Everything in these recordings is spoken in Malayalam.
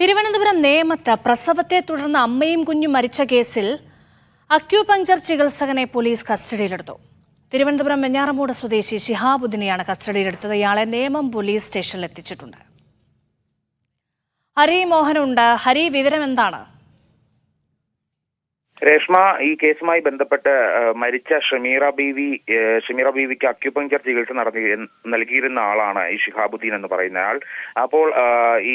തിരുവനന്തപുരം നേമത്ത് പ്രസവത്തെ തുടർന്ന് അമ്മയും കുഞ്ഞും മരിച്ച കേസിൽ അക്യൂപങ്ചർ ചികിത്സകനെ പോലീസ് കസ്റ്റഡിയിലെടുത്തു. തിരുവനന്തപുരം വെഞ്ഞാറമൂട് സ്വദേശി ശിഹാബുദ്ദീനെയാണ് കസ്റ്റഡിയിലെടുത്തത്. ഇയാളെ നേമം പോലീസ് സ്റ്റേഷനിൽ എത്തിച്ചിട്ടുണ്ട്. ഹരി മോഹനുണ്ട്. ഹരി, വിവരം എന്താണ്? രേഷ്മ, ഈ കേസുമായി ബന്ധപ്പെട്ട് മരിച്ച ഷമീറ ബീവിക്ക് അക്യുപങ്ചർ ചികിത്സ നൽകിയിരുന്ന ആളാണ് ഈ ഷിഹാബുദ്ദീൻ എന്ന് പറയുന്ന ആൾ. അപ്പോൾ ഈ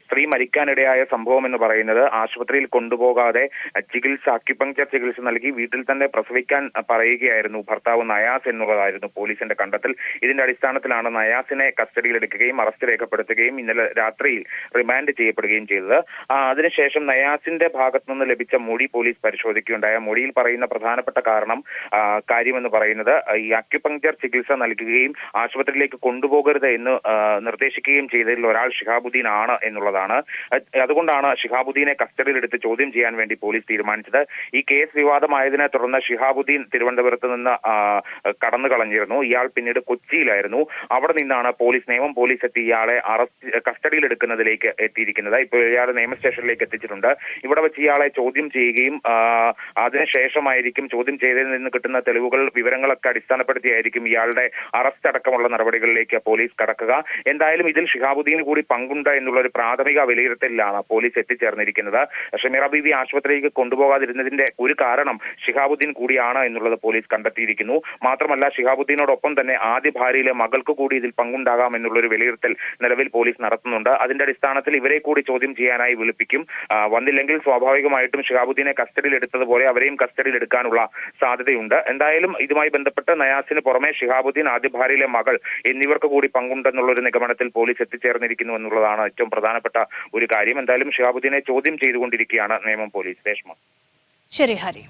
സ്ത്രീ മരിക്കാനിടയായ സംഭവം എന്ന് പറയുന്നത് ആശുപത്രിയിൽ കൊണ്ടുപോകാതെ അക്യുപങ്ചർ ചികിത്സ നൽകി വീട്ടിൽ തന്നെ പ്രസവിക്കാൻ പറയുകയായിരുന്നു ഭർത്താവ് നയാസ് എന്നുള്ളതായിരുന്നു പോലീസിന്റെ കണ്ടെത്തൽ. ഇതിന്റെ അടിസ്ഥാനത്തിലാണ് നയാസിനെ കസ്റ്റഡിയിലെടുക്കുകയും അറസ്റ്റ് രേഖപ്പെടുത്തുകയും ഇന്നലെ രാത്രിയിൽ റിമാൻഡ് ചെയ്യപ്പെടുകയും ചെയ്തത്. അതിനുശേഷം നയാസിന്റെ ഭാഗത്തു നിന്ന് ലഭിച്ച മൊഴി പോലീസ് പരിശോധിക്കുകയുണ്ടായ. മൊഴിയിൽ പറയുന്ന പ്രധാനപ്പെട്ട കാര്യമെന്ന് പറയുന്നത് ഈ അക്യുപങ്ചർ ചികിത്സ നൽകുകയും ആശുപത്രിയിലേക്ക് കൊണ്ടുപോകരുത് എന്ന് നിർദ്ദേശിക്കുകയും ചെയ്തതിൽ ഒരാൾ ഷിഹാബുദ്ദീൻ ആണ് എന്നുള്ളതാണ്. അതുകൊണ്ടാണ് ഷിഹാബുദ്ദീനെ കസ്റ്റഡിയിലെടുത്ത് ചോദ്യം ചെയ്യാൻ വേണ്ടി പോലീസ് തീരുമാനിച്ചത്. ഈ കേസ് വിവാദമായതിനെ തുടർന്ന് ഷിഹാബുദ്ദീൻ തിരുവനന്തപുരത്ത് നിന്ന് കടന്നു കളഞ്ഞിരുന്നു. ഇയാൾ പിന്നീട് കൊച്ചിയിലായിരുന്നു. അവിടെ നിന്നാണ് നേമം പോലീസ് എത്തി ഇയാളെ കസ്റ്റഡിയിലെടുക്കുന്നതിലേക്ക് എത്തിയിരിക്കുന്നത്. ഇപ്പോൾ ഇയാളെ നിയമ സ്റ്റേഷനിലേക്ക് എത്തിച്ചിട്ടുണ്ട്. ഇവിടെ വെച്ച് ഇയാളെ ചോദ്യം ചെയ്യുകയും അതിനുശേഷമായിരിക്കും ചോദ്യം ചെയ്തതിൽ നിന്ന് കിട്ടുന്ന തെളിവുകൾ, വിവരങ്ങളൊക്കെ അടിസ്ഥാനപ്പെടുത്തിയായിരിക്കും ഇയാളുടെ അറസ്റ്റ് അടക്കമുള്ള നടപടികളിലേക്ക് പോലീസ് കടക്കുക. എന്തായാലും ഇതിൽ ഷിഹാബുദ്ദീന് കൂടി പങ്കുണ്ട് എന്നുള്ള ഒരു പ്രാഥമിക വിലയിരുത്തലിലാണ് പോലീസ് എത്തിച്ചേർന്നിരിക്കുന്നത്. ഷമീറ ബീവി ആശുപത്രിയിലേക്ക് കൊണ്ടുപോകാതിരുന്നതിന്റെ ഒരു കാരണം ഷിഹാബുദ്ദീൻ കൂടിയാണ് എന്നുള്ളത് പോലീസ് കണ്ടെത്തിയിരിക്കുന്നു. മാത്രമല്ല, ഷിഹാബുദ്ദീനോടൊപ്പം തന്നെ ആദ്യ ഭാര്യയിലെ മകൾക്ക് കൂടി ഇതിൽ പങ്കുണ്ടാകാം എന്നുള്ളൊരു വിലയിരുത്തൽ നിലവിൽ പോലീസ് നടത്തുന്നുണ്ട്. അതിന്റെ അടിസ്ഥാനത്തിൽ ഇവരെ കൂടി ചോദ്യം ചെയ്യാനായി വിളിപ്പിക്കും. വന്നില്ലെങ്കിൽ സ്വാഭാവികമായിട്ടും ഷിഹാബുദ്ദീനെ കസ്റ്റഡിയിലെടുത്തതുപോലെ അവരെയും കസ്റ്റഡിയിലെടുക്കാനുള്ള സാധ്യതയുണ്ട്. എന്തായാലും ഇതുമായി ബന്ധപ്പെട്ട് നയാസിന് പുറമെ ഷിഹാബുദ്ദീൻ, ആദ്യ ഭാര്യയിലെ മകൾ എന്നിവർക്ക് കൂടി പങ്കുണ്ടെന്നുള്ള ഒരു നിഗമനത്തിൽ പോലീസ് എത്തിച്ചേർന്നിരിക്കുന്നു എന്നുള്ളതാണ് ഏറ്റവും പ്രധാനപ്പെട്ട ഒരു കാര്യം. എന്തായാലും ഷിഹാബുദ്ദീനെ ചോദ്യം ചെയ്തുകൊണ്ടിരിക്കുകയാണ് നിയമം പോലീസ്. രേഷ്മ. ശരി ഹരി.